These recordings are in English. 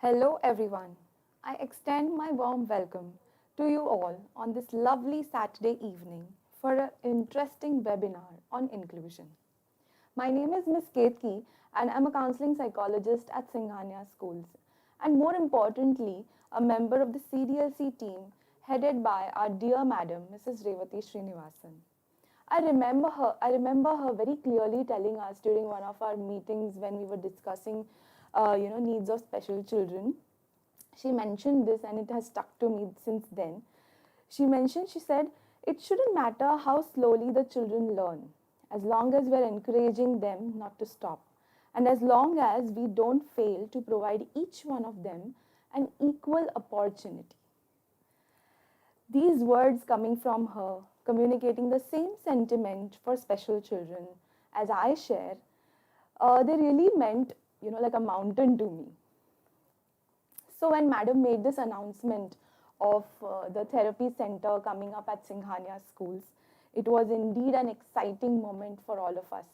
Hello everyone. I extend my warm welcome to you all on this lovely Saturday evening for an interesting webinar on inclusion. My name is Ms. Ketki and I'm a counseling psychologist at Singhania Schools and more importantly, a member of the CDLC team headed by our dear madam, Mrs. Revati Srinivasan. I remember her very clearly telling us during one of our meetings when we were discussing needs of special children. She mentioned this and it has stuck to me since then. She said, it shouldn't matter how slowly the children learn, as long as we're encouraging them not to stop, and as long as we don't fail to provide each one of them an equal opportunity. These words coming from her, communicating the same sentiment for special children as I share, they really meant, like a mountain to me. So when Madam made this announcement of the therapy center coming up at Singhania schools, it was indeed an exciting moment for all of us.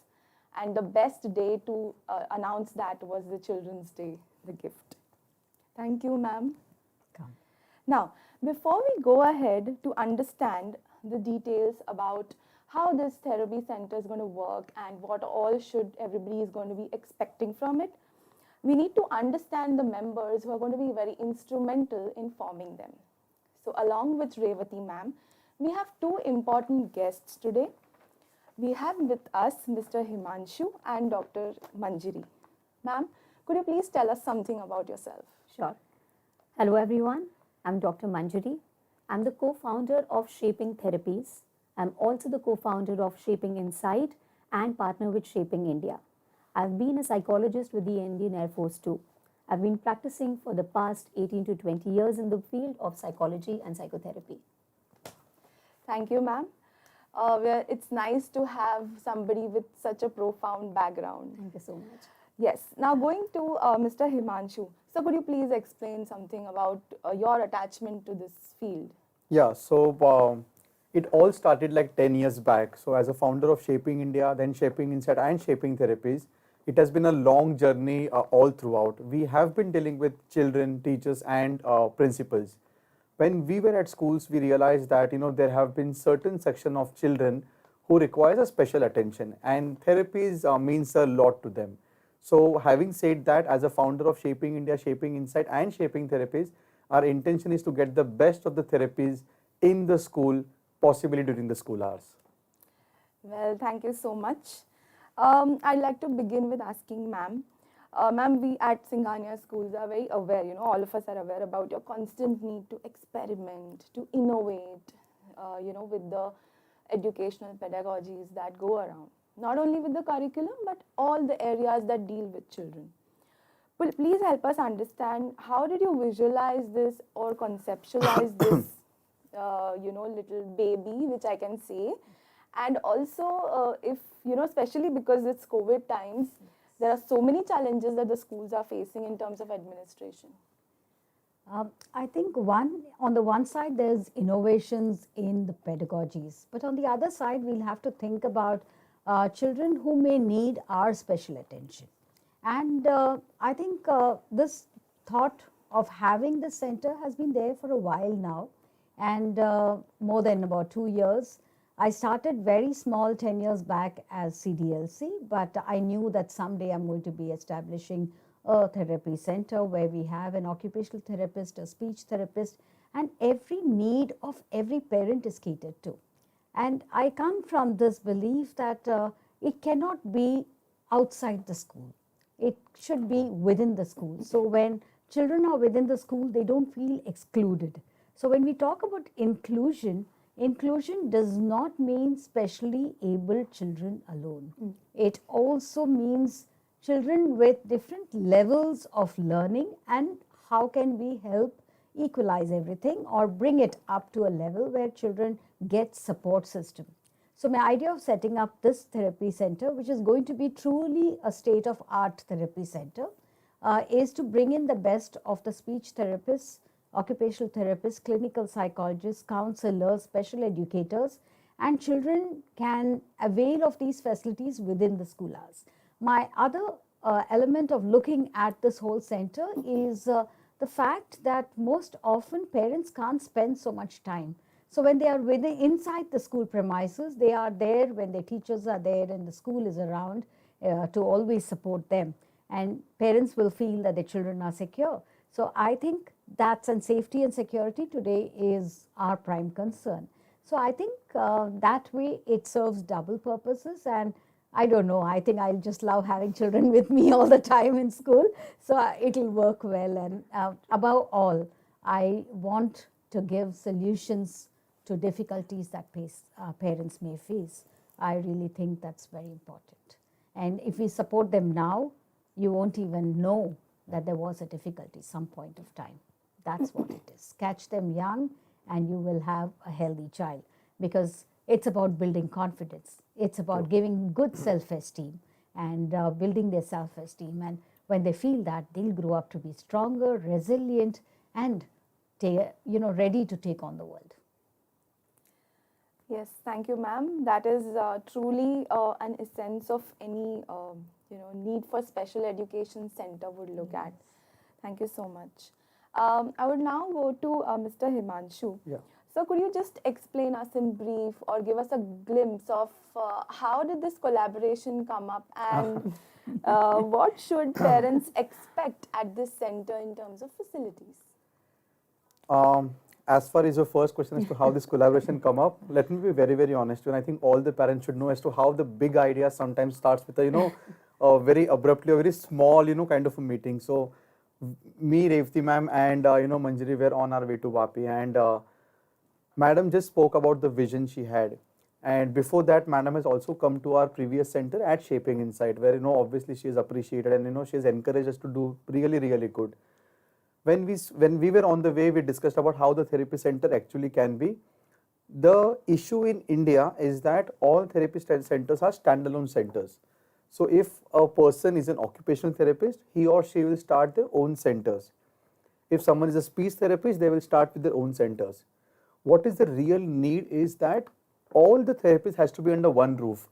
And the best day to announce that was the Children's Day, the gift. Thank you, ma'am. Now, before we go ahead to understand the details about how this therapy center is going to work and what all should everybody is going to be expecting from it, we need to understand the members who are going to be very instrumental in forming them. So along with Revati ma'am, we have two important guests today. We have with us Mr. Himanshu and Dr. Manjari. Ma'am, could you please tell us something about yourself? Sure. Hello everyone, I'm Dr. Manjari. I'm the co-founder of Shaping Therapies. I'm also the co-founder of Shaping Insight and partner with Shaping India. I've been a psychologist with the Indian Air Force too. I've been practicing for the past 18 to 20 years in the field of psychology and psychotherapy. Thank you, ma'am. It's nice to have somebody with such a profound background. Thank you so much. Yes. Now going to Mr. Himanshu. So could you please explain something about your attachment to this field? Yeah, it all started like 10 years back. So as a founder of Shaping India, then Shaping Insight and Shaping Therapies, it has been a long journey all throughout. We have been dealing with children, teachers and principals. When we were at schools, we realized that there have been certain section of children who requires a special attention and therapies means a lot to them. So having said that, as a founder of Shaping India, Shaping Insight and Shaping Therapies, our intention is to get the best of the therapies in the school, possibly during the school hours. Well, thank you so much. I'd like to begin with asking ma'am. Ma'am, we at Singhania schools are very aware, all of us are aware about your constant need to experiment, to innovate, with the educational pedagogies that go around. Not only with the curriculum, but all the areas that deal with children. But please help us understand, how did you visualize this or conceptualize this, little baby, which I can say. And also, if, especially because it's COVID times, there are so many challenges that the schools are facing in terms of administration. I think on the one side, there's innovations in the pedagogies, but on the other side, we'll have to think about children who may need our special attention. And I think this thought of having the center has been there for a while now, and more than about 2 years. I started very small 10 years back as CDLC, but I knew that someday I'm going to be establishing a therapy center where we have an occupational therapist, a speech therapist, and every need of every parent is catered to. And I come from this belief that it cannot be outside the school. It should be within the school. So when children are within the school, they don't feel excluded. So when we talk about inclusion, inclusion does not mean specially able children alone. It also means children with different levels of learning, and how can we help equalize everything or bring it up to a level where children get support system. So my idea of setting up this therapy center, which is going to be truly a state-of-art therapy center, is to bring in the best of the speech therapists, occupational therapists, clinical psychologists, counselors, special educators, and children can avail of these facilities within the school hours. My other element of looking at this whole center is the fact that most often parents can't spend so much time. So when they are within inside the school premises, they are there when their teachers are there and the school is around to always support them. And parents will feel that their children are secure. So I think that's, and safety and security today is our prime concern. So I think that way it serves double purposes. And I don't know, I think I'll just love having children with me all the time in school. So it'll work well. And above all, I want to give solutions to difficulties that parents may face. I really think that's very important. And if we support them now, you won't even know that there was a difficulty some point of time. That's what it is. Catch them young and you will have a healthy child, because it's about building confidence. It's about giving good self-esteem and building their self-esteem. And when they feel that, they'll grow up to be stronger, resilient, and ready to take on the world. Yes, thank you, ma'am. That is truly an essence of any need for special education center would look at. Thank you so much. I would now go to Mr. Himanshu. Yeah. So could you just explain us in brief or give us a glimpse of how did this collaboration come up, and what should parents expect at this center in terms of facilities? As far as your first question as to how this collaboration come up, let me be very, very honest. And I think all the parents should know as to how the big idea sometimes starts with a very abruptly, a very small, kind of a meeting. So me, Revati ma'am, and Manjari were on our way to Vapi, and madam just spoke about the vision she had. And before that, madam has also come to our previous center at Shaping Insight, where obviously she is appreciated, and she has encouraged us to do really, really good. When we were on the way, we discussed about how the therapy center actually can be. The issue in India is that all therapy centers are standalone centers. So if a person is an occupational therapist, he or she will start their own centers. If someone is a speech therapist, they will start with their own centers. What is the real need is that all the therapists has to be under one roof,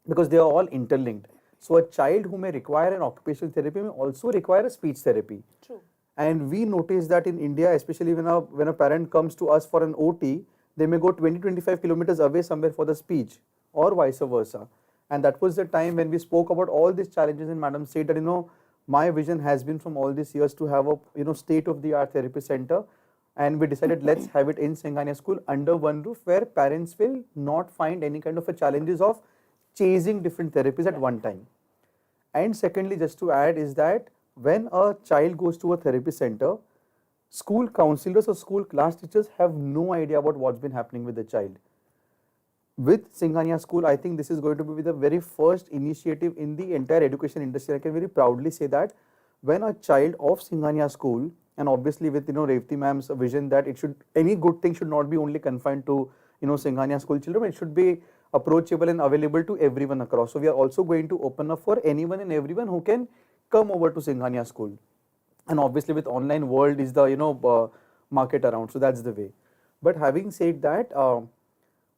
because they are all interlinked. So a child who may require an occupational therapy may also require a speech therapy. True. And we notice that in India, especially when a parent comes to us for an OT, they may go 20-25 kilometers away somewhere for the speech, or vice versa. And that was the time when we spoke about all these challenges, and madam said that my vision has been from all these years to have a state-of-the-art therapy center, and we decided let's have it in Singhania School under one roof, where parents will not find any kind of a challenges of chasing different therapies at one time. And secondly, just to add, is that when a child goes to a therapy center, school counselors or school class teachers have no idea about what's been happening with the child. With Singhania School, I think this is going to be the very first initiative in the entire education industry. I can very proudly say that when a child of Singhania School, and obviously with Revati ma'am's vision that any good thing should not be only confined to Singhania School children, it should be approachable and available to everyone across. So we are also going to open up for anyone and everyone who can come over to Singhania School. And obviously with online world is the market around, so that's the way. But having said that,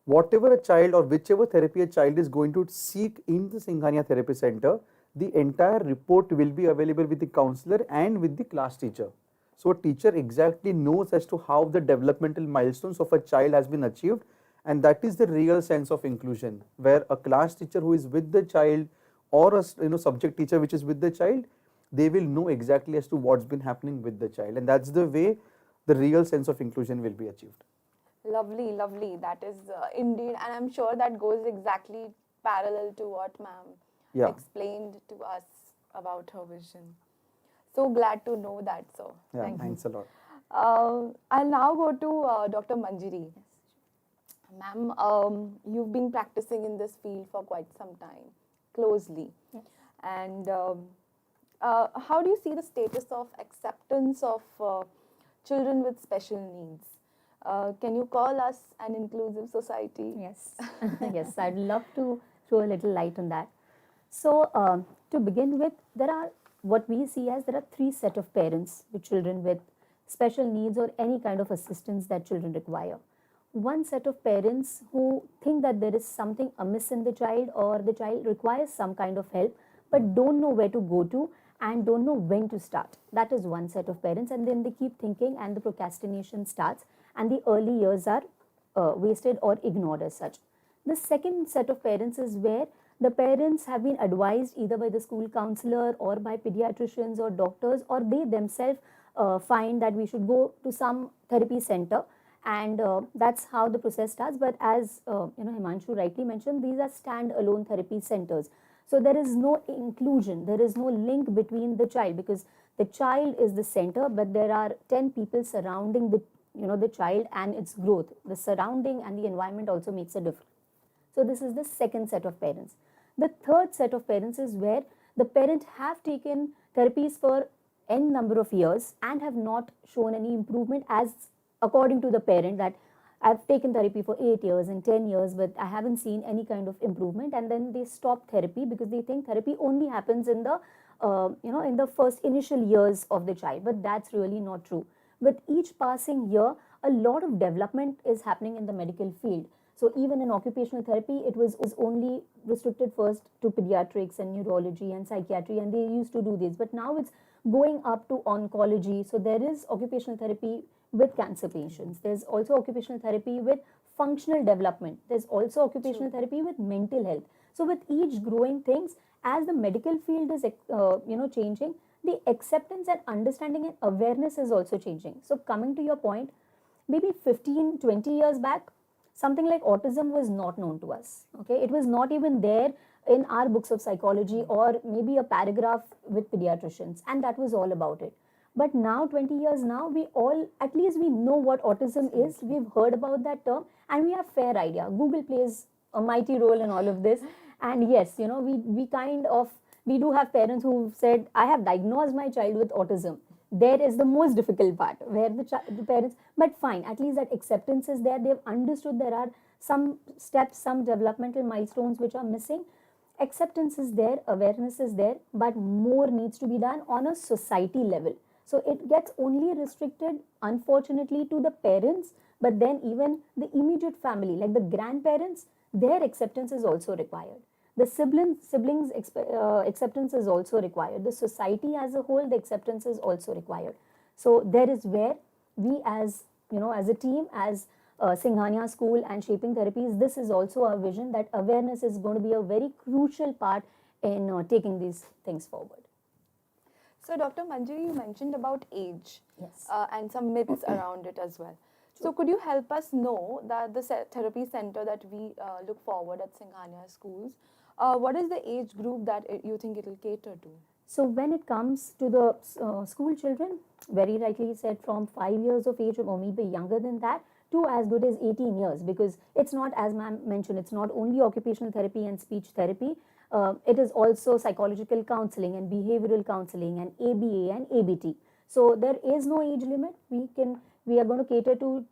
whatever a child or whichever therapy a child is going to seek in the Singhania Therapy Center, the entire report will be available with the counselor and with the class teacher. So a teacher exactly knows as to how the developmental milestones of a child has been achieved, and that is the real sense of inclusion, where a class teacher who is with the child or a subject teacher which is with the child, they will know exactly as to what's been happening with the child, and that's the way the real sense of inclusion will be achieved. Lovely, lovely. That is indeed, and I'm sure that goes exactly parallel to what ma'am explained to us about her vision. So glad to know that, sir. Yeah, thanks a lot. I'll now go to Dr. Manjari. Ma'am, you've been practicing in this field for quite some time, closely. Yes. And how do you see the status of acceptance of children with special needs? Can you call us an inclusive society? Yes, yes, I'd love to throw a little light on that. So, to begin with, what we see as there are three set of parents with children with special needs or any kind of assistance that children require. One set of parents who think that there is something amiss in the child or the child requires some kind of help, but don't know where to go to and don't know when to start. That is one set of parents, and then they keep thinking and the procrastination starts, and the early years are wasted or ignored as such. The second set of parents is where the parents have been advised either by the school counselor or by pediatricians or doctors, or they themselves find that we should go to some therapy center, and that's how the process starts. But as Himanshu rightly mentioned, these are stand-alone therapy centers. So there is no inclusion, there is no link between the child, because the child is the center, but there are 10 people surrounding the child and its growth. The surrounding and the environment also makes a difference. So this is the second set of parents. The third set of parents is where the parent have taken therapies for n number of years and have not shown any improvement, as according to the parent, that I've taken therapy for 8 years and 10 years, but I haven't seen any kind of improvement, and then they stop therapy because they think therapy only happens in the in the first initial years of the child, but that's really not true. With each passing year, a lot of development is happening in the medical field. So even in occupational therapy, it was only restricted first to pediatrics and neurology and psychiatry, and they used to do this. But now it's going up to oncology. So there is occupational therapy with cancer patients. There's also occupational therapy with functional development. There's also occupational therapy with mental health. So with each growing things, as the medical field is changing, the acceptance and understanding and awareness is also changing. So coming to your point, maybe 15, 20 years back, something like autism was not known to us. Okay, it was not even there in our books of psychology, or maybe a paragraph with pediatricians, and that was all about it. But now, 20 years now, we all, at least we know what autism is. We've heard about that term, and we have fair idea. Google plays a mighty role in all of this. And yes, we do have parents who said, I have diagnosed my child with autism. There is the most difficult part, where the parents, but fine, at least that acceptance is there. They've understood there are some steps, some developmental milestones which are missing. Acceptance is there, awareness is there, but more needs to be done on a society level. So it gets only restricted, unfortunately, to the parents, but then even the immediate family, like the grandparents, their acceptance is also required. The siblings acceptance is also required. The society as a whole, the acceptance is also required. So there is where we, as as a team, as Singhania School and Shaping Therapies, this is also our vision, that awareness is going to be a very crucial part in taking these things forward. So, Dr. Manjari, you mentioned about age, Yes. And some myths around it as well. So, could you help us know that the therapy center that we look forward at Singhania Schools, what is the age group that you think it will cater to? So when it comes to the school children, very rightly said, from 5 years of age or maybe younger than that, to as good as 18 years, because it's not, as ma'am mentioned, it's not only occupational therapy and speech therapy. It is also psychological counseling and behavioral counseling and ABA and ABT. So there is no age limit. We are going to cater to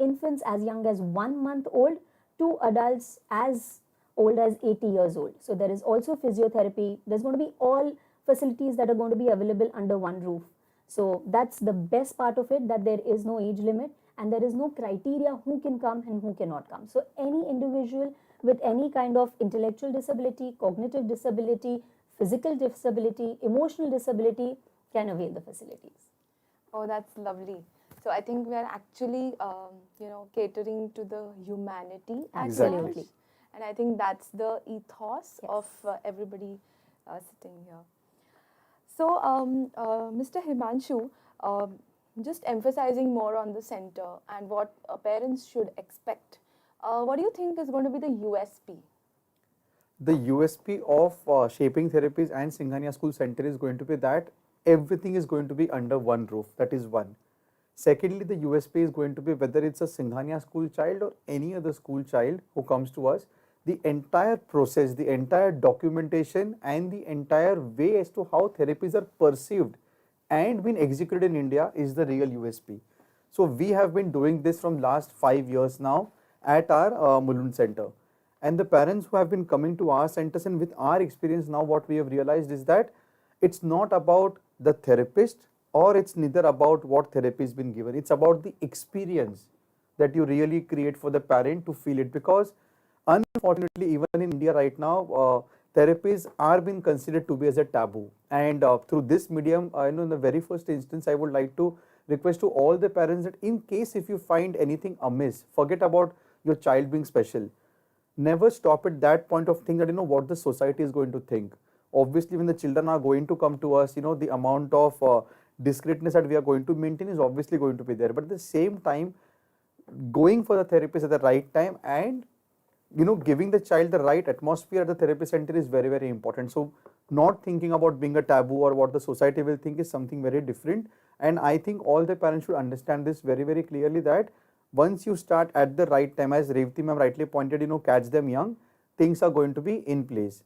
infants as young as 1 month old to adults as old as 80 years old. So there is also physiotherapy. There's going to be all facilities that are going to be available under one roof. So that's the best part of it, that there is no age limit and there is no criteria who can come and who cannot come. So any individual with any kind of intellectual disability, cognitive disability, physical disability, emotional disability can avail the facilities. Oh, that's lovely. So I think we are actually, catering to the humanity at Absolutely. large. And I think that's the ethos Yes. of everybody sitting here. So, Mr. Himanshu, just emphasizing more on the center and what parents should expect. What do you think is going to be the USP? The USP of Shaping Therapies and Singhania School Center is going to be that everything is going to be under one roof. That is one. Secondly, the USP is going to be whether it's a Singhania school child or any other school child who comes to us, the entire process, the entire documentation and the entire way as to how therapies are perceived and been executed in India is the real USP. So we have been doing this from last 5 years now at our Mulund Center. And the parents who have been coming to our centers, and with our experience now, what we have realized is that it's not about the therapist, or it's neither about what therapy has been given. It's about the experience that you really create for the parent to feel it. Because unfortunately, even in India right now, therapies are being considered to be as a taboo. And through this medium, in the very first instance, I would like to request to all the parents that in case if you find anything amiss, forget about your child being special. Never stop at that point of thing that what the society is going to think. Obviously, when the children are going to come to us, the amount of discreetness that we are going to maintain is obviously going to be there. But at the same time, going for the therapist at the right time and giving the child the right atmosphere at the therapy center is very, very important. So not thinking about being a taboo or what the society will think is something very different. And I think all the parents should understand this very, very clearly, that once you start at the right time, as Revati ma'am rightly pointed, catch them young, things are going to be in place.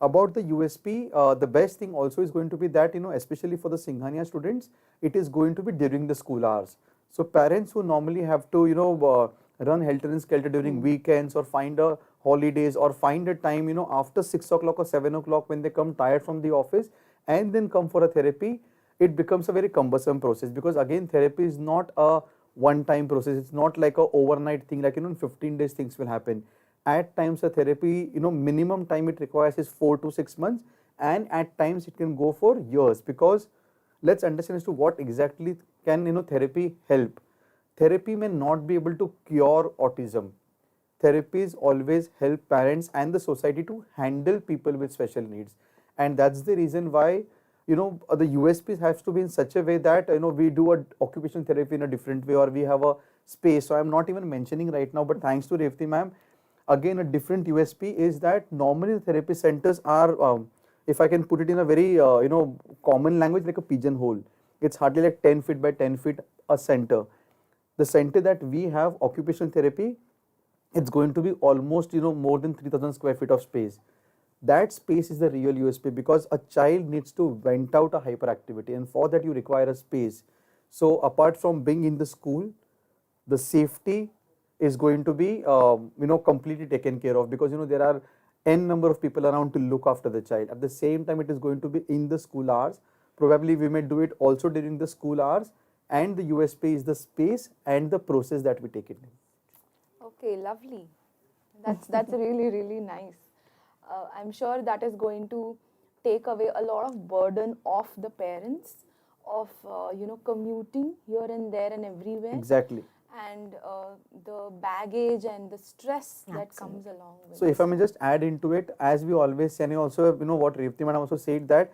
About the USP, the best thing also is going to be that, especially for the Singhania students, it is going to be during the school hours. So parents who normally have to, run helter and skelter during weekends or find a holidays or find a time, after 6 o'clock or 7 o'clock when they come tired from the office and then come for a therapy, it becomes a very cumbersome process, because again, therapy is not a one-time process. It's not like a overnight thing, like, in 15 days things will happen. At times a therapy, minimum time it requires is 4 to 6 months, and at times it can go for years, because let's understand as to what exactly can, therapy help. Therapy may not be able to cure autism. Therapies always help parents and the society to handle people with special needs, and that's the reason why the USPs has to be in such a way that we do a occupational therapy in a different way, or we have a space. So I'm not even mentioning right now, but thanks to Revati ma'am, again a different USP is that normally the therapy centers are, if I can put it in a very common language, like a pigeonhole. It's hardly like 10 feet by 10 feet a center. The center that we have, occupational therapy, it's going to be almost more than 3,000 square feet of space. That space is the real USP, because a child needs to vent out a hyperactivity, and for that you require a space. So apart from being in the school, the safety is going to be completely taken care of, because there are n number of people around to look after the child. At the same time, it is going to be in the school hours. Probably we may do it also during the school hours, and the USP is the space and the process that we take it in. Okay, lovely. That's really, really nice. I'm sure that is going to take away a lot of burden off the parents of commuting here and there and everywhere. Exactly. And the baggage and the stress that comes along with So if I may just add into it, as we always say, and also what Revati madam also said, that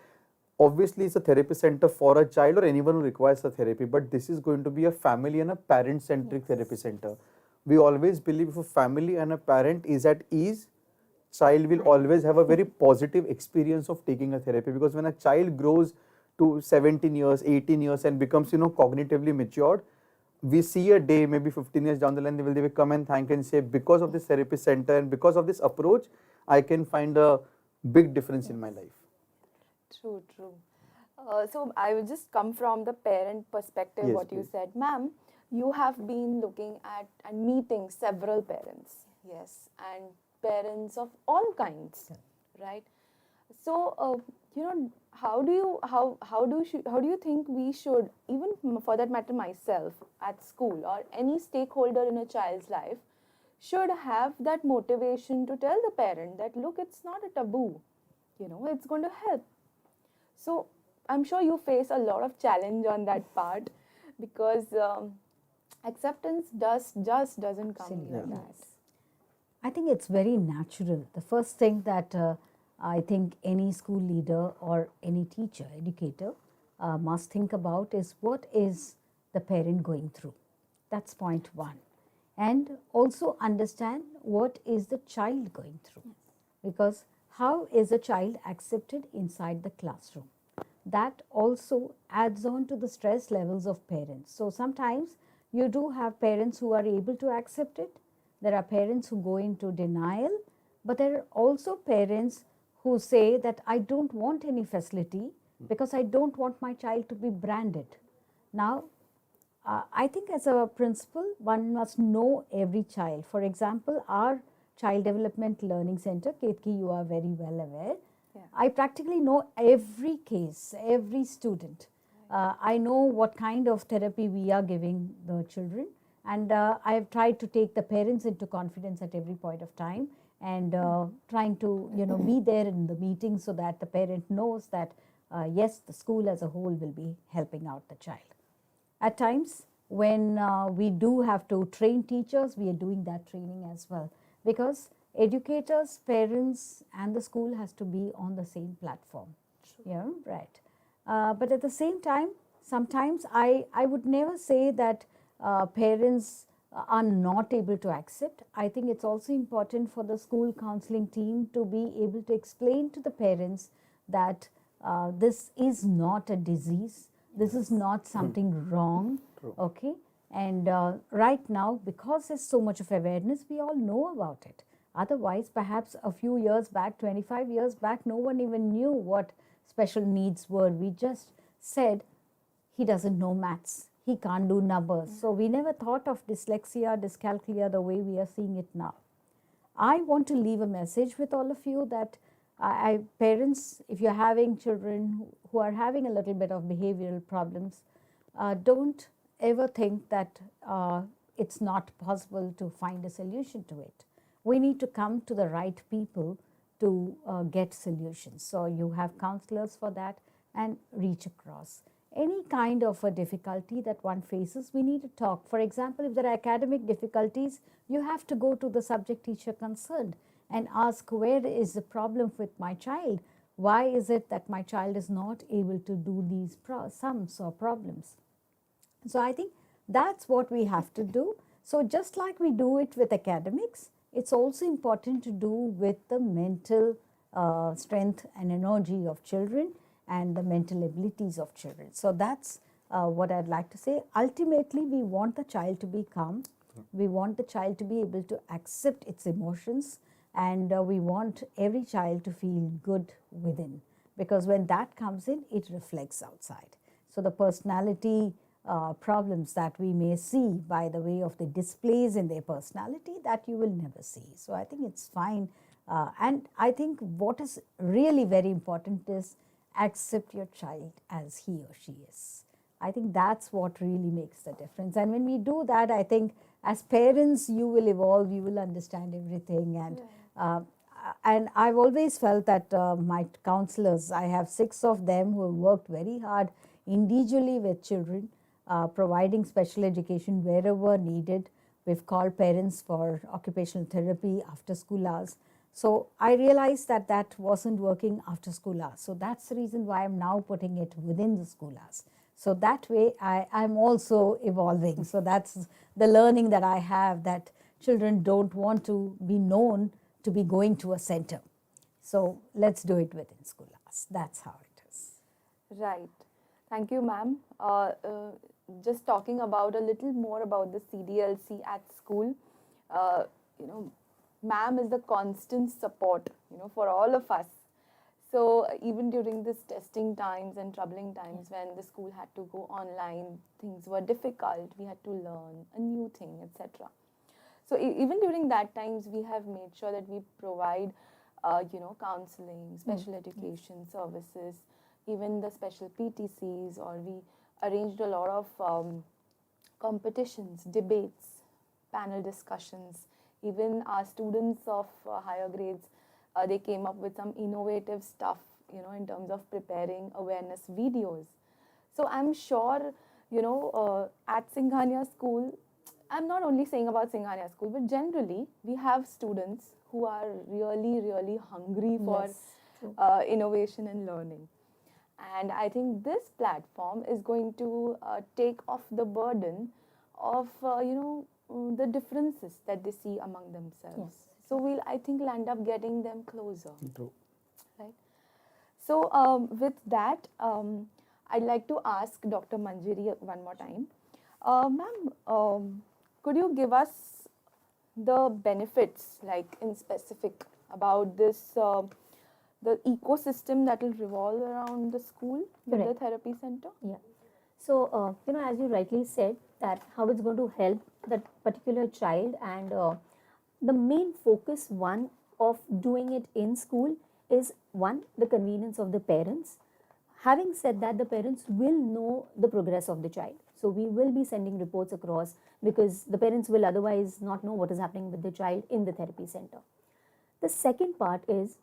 obviously it's a therapy center for a child or anyone who requires a therapy, but this is going to be a family and a parent centric therapy center. We always believe if a family and a parent is at ease, child will always have a very positive experience of taking a therapy, because when a child grows to 17 years, 18 years and becomes cognitively matured, we see a day maybe 15 years down the line, they will come and thank and say, because of this therapy center and because of this approach, I can find a big difference in my life. True, true. So I will just come from the parent perspective, Yes, what you please. said. Ma'am, you have been looking at and meeting several parents, yes, and parents of all kinds, right? So, how do you think we should, even for that matter myself at school or any stakeholder in a child's life, should have that motivation to tell the parent that, look, it's not a taboo, it's going to help. So I'm sure you face a lot of challenge on that part, because acceptance just doesn't come like that. I think it's very natural. The first thing that I think any school leader or any teacher, educator must think about is, what is the parent going through? That's point one. And also understand what is the child going through. Because how is a child accepted inside the classroom? That also adds on to the stress levels of parents. So sometimes you do have parents who are able to accept it. There are parents who go into denial, but there are also parents who say that I don't want any facility because I don't want my child to be branded. Now, I think as a principal, one must know every child. For example, our Child Development Learning Center, Ketki, you are very well aware. Yeah. I practically know every case, every student. I know what kind of therapy we are giving the children, and I have tried to take the parents into confidence at every point of time. and trying to be there in the meeting so that the parent knows that yes, the school as a whole will be helping out the child. At times, when we do have to train teachers, we are doing that training as well, because educators, parents, and the school has to be on the same platform. Yeah, right. But at the same time, sometimes I would never say that parents are not able to accept. I think it's also important for the school counseling team to be able to explain to the parents that this is not a disease, this is not something wrong, okay? And right now, because there's so much of awareness, we all know about it. Otherwise, perhaps a few years back, 25 years back, no one even knew what special needs were. We just said, he doesn't know maths, he can't do numbers. So we never thought of dyslexia, dyscalculia the way we are seeing it now. I want to leave a message with all of you that parents, if you're having children who are having a little bit of behavioral problems, don't ever think that it's not possible to find a solution to it. We need to come to the right people to get solutions. So you have counselors for that, and reach across. Any kind of a difficulty that one faces, we need to talk. For example, if there are academic difficulties, you have to go to the subject teacher concerned and ask, where is the problem with my child? Why is it that my child is not able to do these sums or problems? So I think that's what we have to do. So just like we do it with academics, it's also important to do with the mental strength and energy of children and the mental abilities of children. So that's what I'd like to say. Ultimately, we want the child to be calm. We want the child to be able to accept its emotions, and we want every child to feel good within, because when that comes in, it reflects outside. So the personality problems that we may see by the way of the displays in their personality, that you will never see. So I think it's fine. And I think what is really very important is accept your child as he or she is. I think that's what really makes the difference. And when we do that, I think as parents, you will evolve, you will understand everything. And I've always felt that my counselors, I have 6 of them who have worked very hard individually with children, providing special education wherever needed. We've called parents for occupational therapy after school hours. So I realized that that wasn't working after school hours. So that's the reason why I'm now putting it within the school hours. So that way I'm also evolving. So that's the learning that I have, that children don't want to be known to be going to a center. So let's do it within school hours. That's how it is. Right. Thank you, ma'am. Just talking about a little more about the CDLC at school, ma'am is the constant support, for all of us. So even during this testing times and troubling times when the school had to go online, things were difficult, we had to learn a new thing, etc. So even during that times, we have made sure that we provide, counseling, special education services, even the special PTCs, or we arranged a lot of competitions, debates, panel discussions. Even our students of higher grades, they came up with some innovative stuff, in terms of preparing awareness videos. So I'm sure, at Singhania School, I'm not only saying about Singhania School, but generally we have students who are really, really hungry for innovation and learning. And I think this platform is going to take off the burden of, the differences that they see among themselves. Yes. So I think we'll end up getting them closer. True. Right. So with that, I'd like to ask Dr. Manjari one more time. Ma'am, could you give us the benefits, like in specific, about this, the ecosystem that will revolve around the school with the Correct. therapy center? Yeah. So, as you rightly said, that how it's going to help that particular child, and the main focus one of doing it in school is, one, the convenience of the parents. Having said that, the parents will know the progress of the child. So we will be sending reports across, because the parents will otherwise not know what is happening with the child in the therapy center. The second part is,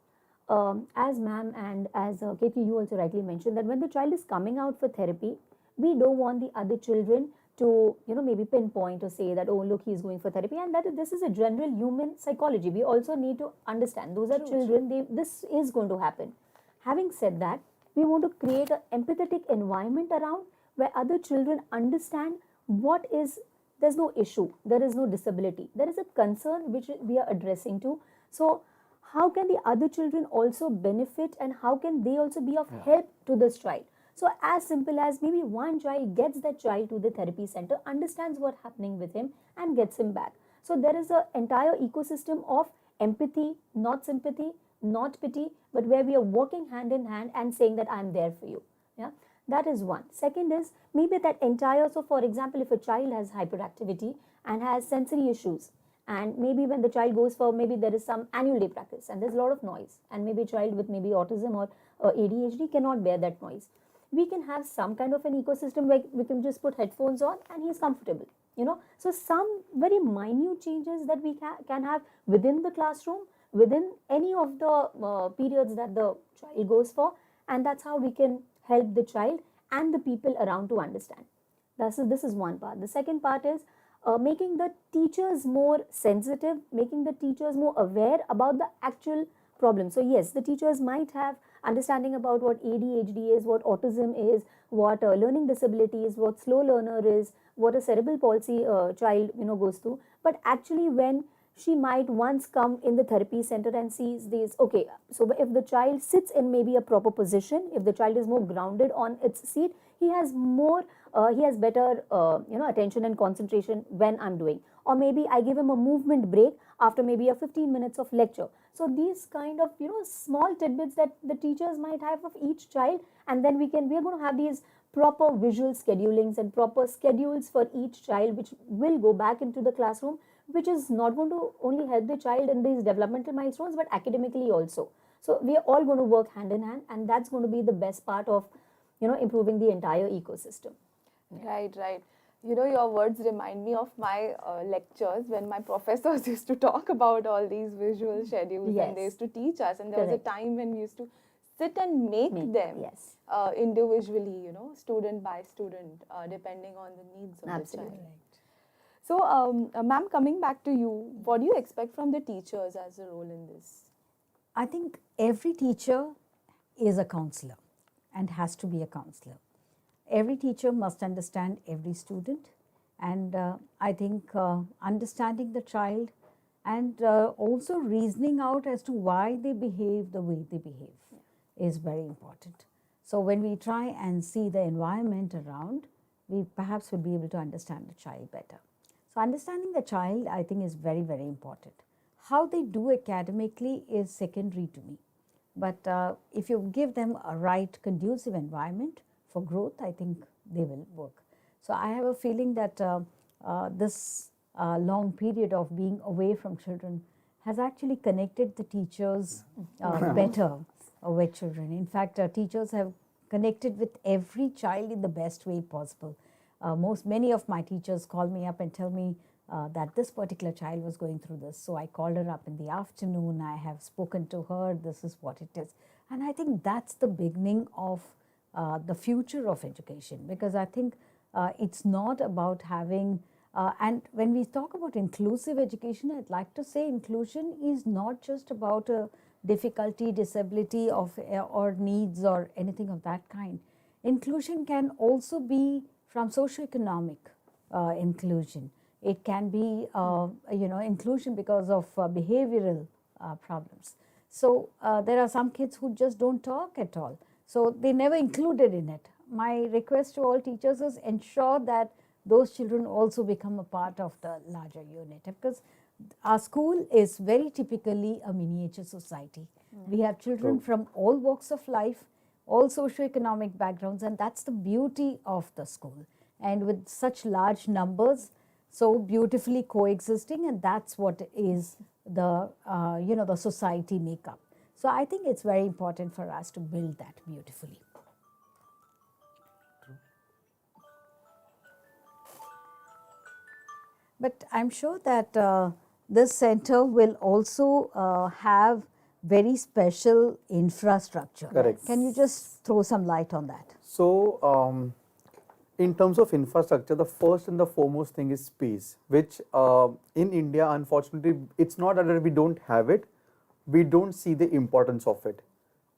as ma'am and as Katie, you also rightly mentioned that when the child is coming out for therapy, we don't want the other children to, maybe pinpoint or say that, oh, look, he's going for therapy, and that this is a general human psychology. We also need to understand those are children. This is going to happen. Having said that, we want to create an empathetic environment around where other children understand what is, there's no issue, there is no disability, there is a concern which we are addressing to. So how can the other children also benefit, and how can they also be of help to this child? So as simple as maybe one child gets that child to the therapy center, understands what's happening with him, and gets him back. So there is an entire ecosystem of empathy, not sympathy, not pity, but where we are working hand in hand and saying that I'm there for you. Yeah, that is one. Second is maybe that entire, so for example, if a child has hyperactivity and has sensory issues, and maybe when the child goes for, maybe there is some annual day practice and there's a lot of noise, and maybe a child with maybe autism or ADHD cannot bear that noise, we can have some kind of an ecosystem where we can just put headphones on and he's comfortable. So some very minute changes that we can have within the classroom, within any of the periods that the child goes for, and that's how we can help the child and the people around to understand. This is one part. The second part is making the teachers more sensitive, making the teachers more aware about the actual problem. So yes, the teachers might have understanding about what ADHD is, what autism is, what learning disability is, what slow learner is, what a cerebral palsy child goes through. But actually, when she might once come in the therapy center and sees these, okay, so if the child sits in maybe a proper position, if the child is more grounded on its seat, he has better attention and concentration when I'm doing. Or maybe I give him a movement break after maybe a 15 minutes of lecture. So these kind of small tidbits that the teachers might have of each child, and then we are going to have these proper visual schedulings and proper schedules for each child, which will go back into the classroom, which is not going to only help the child in these developmental milestones, but academically also. So we are all going to work hand in hand, and that's going to be the best part of improving the entire ecosystem. Right, right. Your words remind me of my lectures when my professors used to talk about all these visual schedules, and they Yes. used to teach us. And there was a Correct. time when we used to sit and make them Yes. individually, student by student, depending on the needs of Absolutely. the child. So, ma'am, coming back to you, what do you expect from the teachers as a role in this? I think every teacher is a counselor and has to be a counselor. Every teacher must understand every student, and I think understanding the child and also reasoning out as to why they behave the way they behave is very important. So when we try and see the environment around, we perhaps will be able to understand the child better. So understanding the child, I think, is very, very important. How they do academically is secondary to me. But if you give them a right conducive environment for growth, I think they will work. So I have a feeling that this long period of being away from children has actually connected the teachers better with children. In fact, teachers have connected with every child in the best way possible. Many of my teachers call me up and tell me that this particular child was going through this. So I called her up in the afternoon. I have spoken to her. This is what it is. And I think that's the beginning of the future of education, because I think it's not about having, and when we talk about inclusive education, I'd like to say inclusion is not just about a difficulty, disability or needs or anything of that kind. Inclusion can also be from socioeconomic inclusion. It can be inclusion because of behavioral problems. So there are some kids who just don't talk at all. So they never included in it. My request to all teachers is ensure that those children also become a part of the larger unit, because our school is very typically a miniature society. We have children from all walks of life, all socioeconomic backgrounds, and that's the beauty of the school. And with such large numbers, so beautifully coexisting, and that's what is the the society makeup. So I think it's very important for us to build that beautifully. But I'm sure that this center will also have very special infrastructure. Correct. Can you just throw some light on that? So, in terms of infrastructure, the first and the foremost thing is space, which in India, unfortunately, it's not that we don't have it, we don't see the importance of it.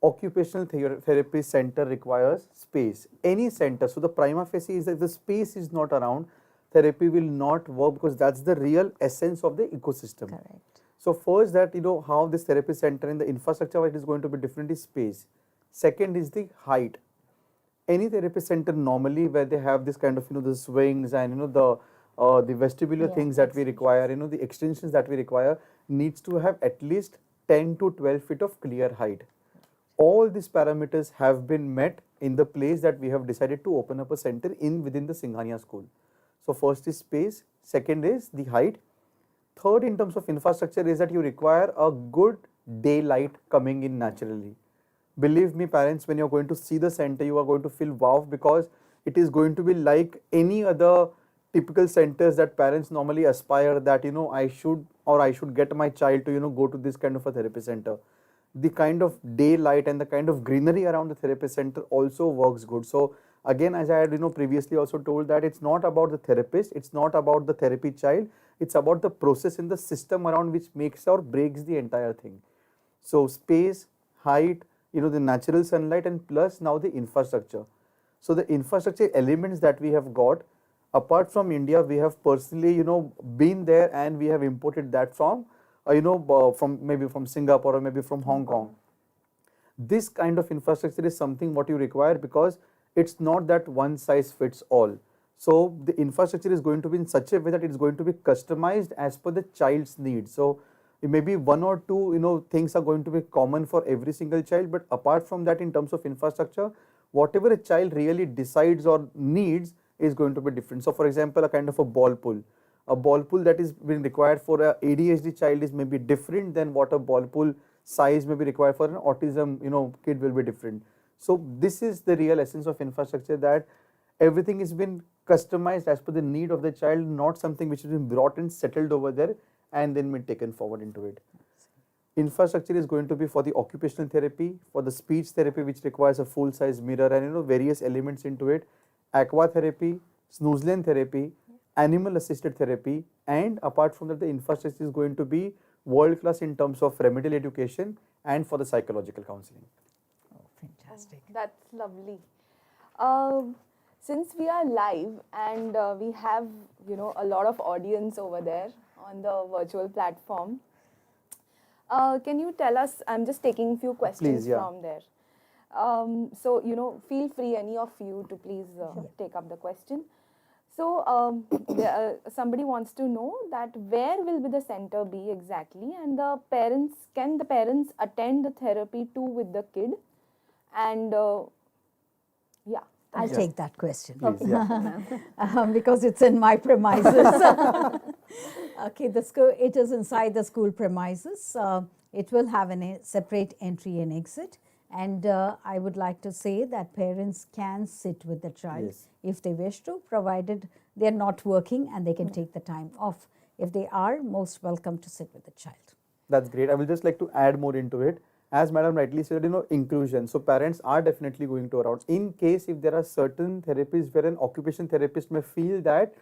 Occupational therapy center requires space. Any center, so the prima facie is that the space is not around, therapy will not work because that's the real essence of the ecosystem. Correct. So first that how this therapy center and the infrastructure it is going to be different is space. Second is the height. Any therapy center normally where they have this kind of the swings and the vestibular Yeah, things that we require, the extensions that we require needs to have at least 10 to 12 feet of clear height. All these parameters have been met in the place that we have decided to open up a center within the Singhania school. So first is space, second is the height. Third, in terms of infrastructure, is that you require a good daylight coming in naturally. Believe me, parents, when you're going to see the center, you are going to feel wow because it is going to be like any other typical centers that parents normally aspire that I should get my child to go to this kind of a therapy center. The kind of daylight and the kind of greenery around the therapy center also works good. So again, as I had previously also told that it's not about the therapist, it's not about the therapy child, it's about the process in the system around which makes or breaks the entire thing. So space, height, the natural sunlight, and plus now the infrastructure. So the infrastructure elements that we have got, apart from India, we have personally been there and we have imported that from from Singapore or maybe from Hong Kong. This kind of infrastructure is something what you require because it's not that one size fits all. So the infrastructure is going to be in such a way that it's going to be customized as per the child's needs. So maybe one or two things are going to be common for every single child, but apart from that, in terms of infrastructure, whatever a child really decides or needs is going to be different. So for example, a kind of a ball pool. A ball pool that is being required for a ADHD child is maybe different than what a ball pool size may be required for an autism kid will be different. So this is the real essence of infrastructure, that everything has been customized as per the need of the child, not something which has been brought and settled over there and then been taken forward into it. Infrastructure is going to be for the occupational therapy, for the speech therapy which requires a full size mirror and various elements into it, aqua therapy, snoozelen therapy, animal assisted therapy, and apart from that the infrastructure is going to be world class in terms of remedial education and for the psychological counseling. Oh, fantastic. That's lovely. Since we are live and we have a lot of audience over there on the virtual platform, can you tell us? I'm just taking a few questions Please, yeah. from there. So feel free, any of you, to please take up the question. So somebody wants to know that where will be the center be exactly, and can the parents attend the therapy too with the kid? And yeah. I'll Yeah. take that question. Please, yeah. Because it's in my premises. Okay, it is inside the school premises. It will have a separate entry and exit. And I would like to say that parents can sit with the child Yes. if they wish to, provided they are not working and they can take the time off. If they are, most welcome to sit with the child. That's great. I will just like to add more into it. As Madam rightly said, inclusion. So parents are definitely going to around. In case if there are certain therapies where an occupation therapist may feel that,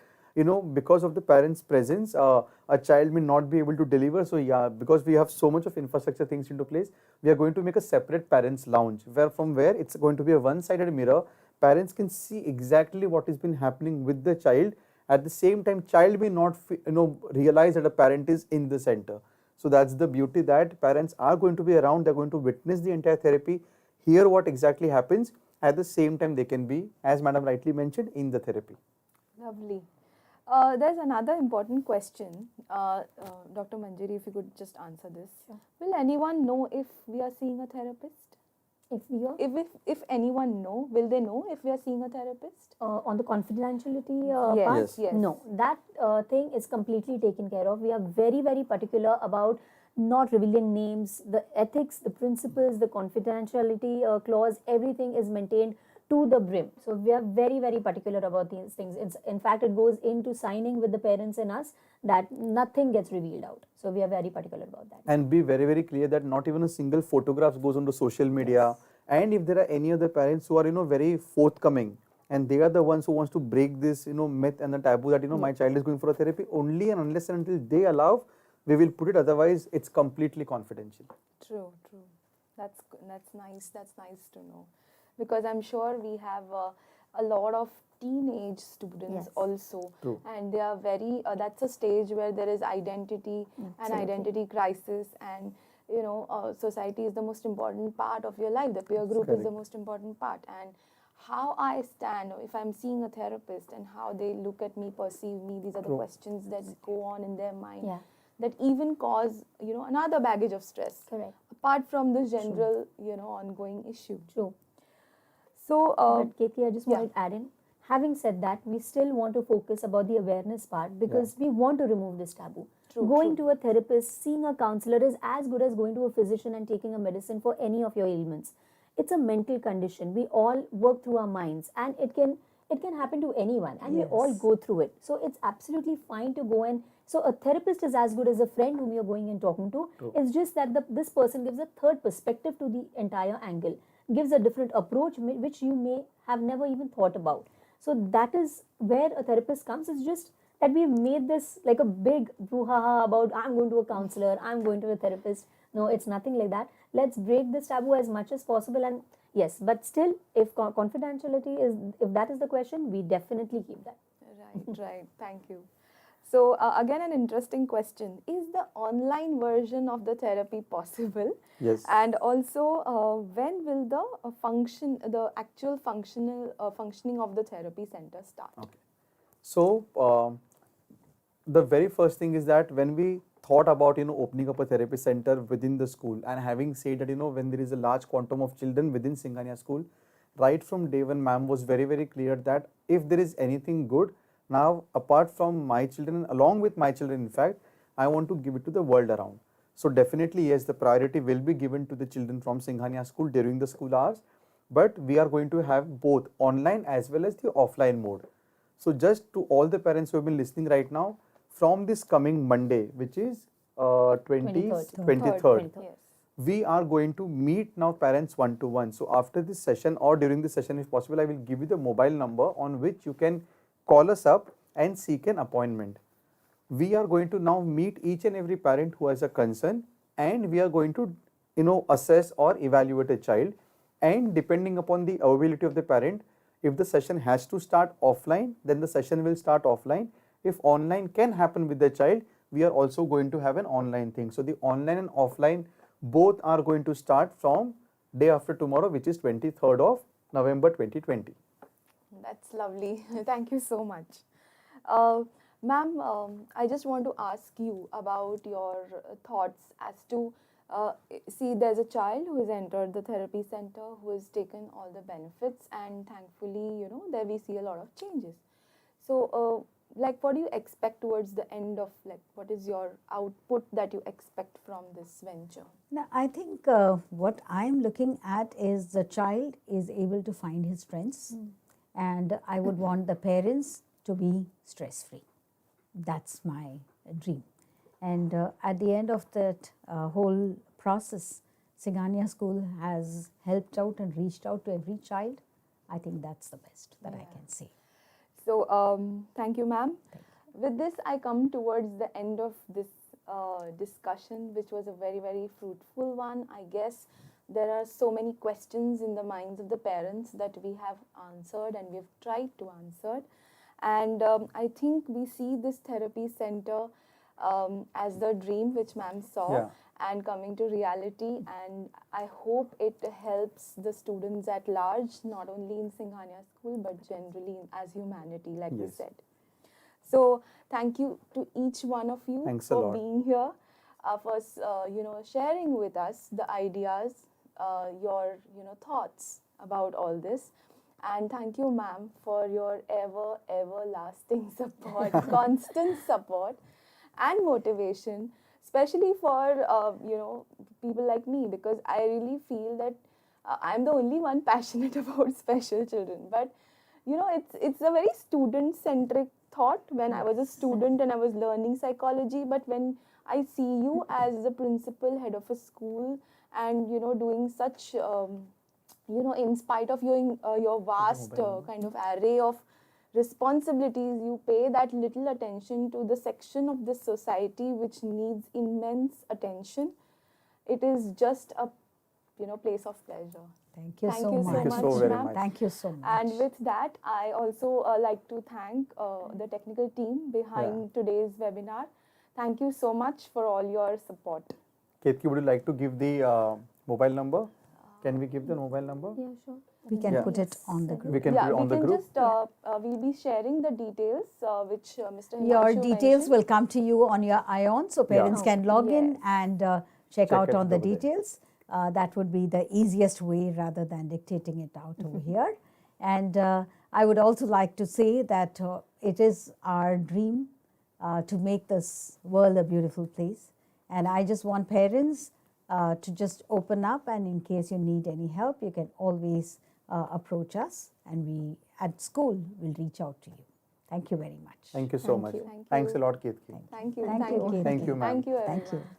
because of the parents' presence, a child may not be able to deliver. So yeah, because we have so much of infrastructure things into place, we are going to make a separate parents' lounge where it's going to be a one-sided mirror. Parents can see exactly what has been happening with the child. At the same time, child may not realize that a parent is in the center. So that's the beauty, that parents are going to be around, they're going to witness the entire therapy, hear what exactly happens. At the same time, they can be, as Madam rightly mentioned, in the therapy. Lovely. There's another important question. Dr. Manjari, if you could just answer this. Sure. Will anyone know if we are seeing a therapist? If we are If anyone know, will they know if we are seeing a therapist? on the confidentiality Yes, part, Yes. yes. no, that thing is completely taken care of. We are very, very particular about not revealing names, the ethics, the principles, the confidentiality clause, everything is maintained to the brim. So we are very, very particular about these things. In fact, it goes into signing with the parents and us that nothing gets revealed out. So we are very particular about that. And be very, very clear that not even a single photograph goes onto social media. And if there are any other parents who are, very forthcoming, and they are the ones who wants to break this, myth and the taboo that, my child is going for a therapy, only and unless and until they allow, we will put it. Otherwise, it's completely confidential. True, true. That's nice. That's nice to know, because I'm sure we have a lot of teenage students Yes. also, True. and they are very. That's a stage where there is identity and Absolutely. identity crisis, and society is the most important part of your life. The peer group is the Correct. most important part, and how I stand, or if I'm seeing a therapist and how they look at me, perceive me, these are the True. questions that go on in their mind. Yeah. That even cause another baggage of stress Correct. apart from this general ongoing issue. True. So But KK, I just yeah. wanted to add in. Having said that, we still want to focus about the awareness part because we want to remove this taboo. True, Going true. to a therapist, seeing a counselor is as good as going to a physician and taking a medicine for any of your ailments. It's a mental condition. We all work through our minds, and it can happen to anyone, and we all Yes. go through it. So it's absolutely fine to go and so a therapist is as good as a friend whom you're going and talking to. It's just that this person gives a third perspective to the entire angle, gives a different approach which you may have never even thought about. So that is where a therapist comes. It's just that we've made this like a big brouhaha about I'm going to a counselor, I'm going to a therapist. No, it's nothing like that. Let's break this taboo as much as possible. And yes, but still, if confidentiality is, if that is the question, we definitely keep that. Right, right. Thank you. So again, an interesting question: is the online version of the therapy possible? Yes. And also, when will the actual functioning of the therapy center start? Okay. So, the very first thing is that when we thought about opening up a therapy center within the school, and having said that when there is a large quantum of children within Singhania school, right from day one, ma'am was very, very clear that if there is anything good, now apart from my children, along with my children, in fact, I want to give it to the world around. So definitely yes, the priority will be given to the children from Singhania school during the school hours, but we are going to have both online as well as the offline mode. So just to all the parents who have been listening right now, from this coming Monday, which is 23rd, Yes. we are going to meet now parents one-to-one. So after this session or during this session, if possible, I will give you the mobile number on which you can call us up and seek an appointment. We are going to now meet each and every parent who has a concern, and we are going to assess or evaluate a child, and depending upon the availability of the parent, if the session has to start offline, then the session will start offline. If online can happen with the child, we are also going to have an online thing. So the online and offline both are going to start from day after tomorrow, which is 23rd of November 2020. That's lovely. Thank you so much. Ma'am, I just want to ask you about your thoughts as to see, there's a child who has entered the therapy center, who has taken all the benefits, and thankfully, there we see a lot of changes. So, what do you expect towards the end of, what is your output that you expect from this venture? Now, I think what I'm looking at is the child is able to find his strengths, and I would want the parents to be stress free. That's my dream. And at the end of that whole process, Singhania School has helped out and reached out to every child. I think that's the best that I can say. So, thank you, ma'am. With this, I come towards the end of this discussion, which was a very, very fruitful one. I guess there are so many questions in the minds of the parents that we have answered and we've tried to answer. And I think we see this therapy center as the dream which ma'am saw. Yeah. And coming to reality, and I hope it helps the students at large, not only in Singhania School, but generally as humanity, like we Yes. said. So thank you to each one of you Thanks a for lot. being here, for sharing with us the ideas, your thoughts about all this. And thank you, ma'am, for your everlasting support, constant support and motivation, especially for people like me, because I really feel that I'm the only one passionate about special children, but you know, it's a very student centric thought when I was a student and I was learning psychology. But when I see you as the principal head of a school and you know doing such you know, in spite of your vast kind of array of responsibilities, you pay that little attention to the section of the society which needs immense attention. It is just a, you know, place of pleasure. Thank you Thank so you much. so Thank you so much, very ma'am. much. Thank you so much. And with that, I also like to thank the technical team behind today's webinar. Thank you so much for all your support. Ketki, would you like to give the mobile number? Can we give the mobile number? Yeah, sure. we can Yeah. put it on the group. We can Yeah, put it we on the can group. just, we'll be sharing the details which Mr. Your Himanshu details mentioned. will come to you on your ION, so parents can log in Yes. and check Check out it on the over there. details. That would be the easiest way rather than dictating it out over here. And I would also like to say that it is our dream to make this world a beautiful place. And I just want parents to just open up, and in case you need any help, you can always approach us, and we at school will reach out to you. Thank you very much. Thank you so Thank much. you. Thank Thanks a you. lot, Ketki. Thank you. Thank you, you. Ketki. Thank you, ma'am. Thank you, Thank everyone. you.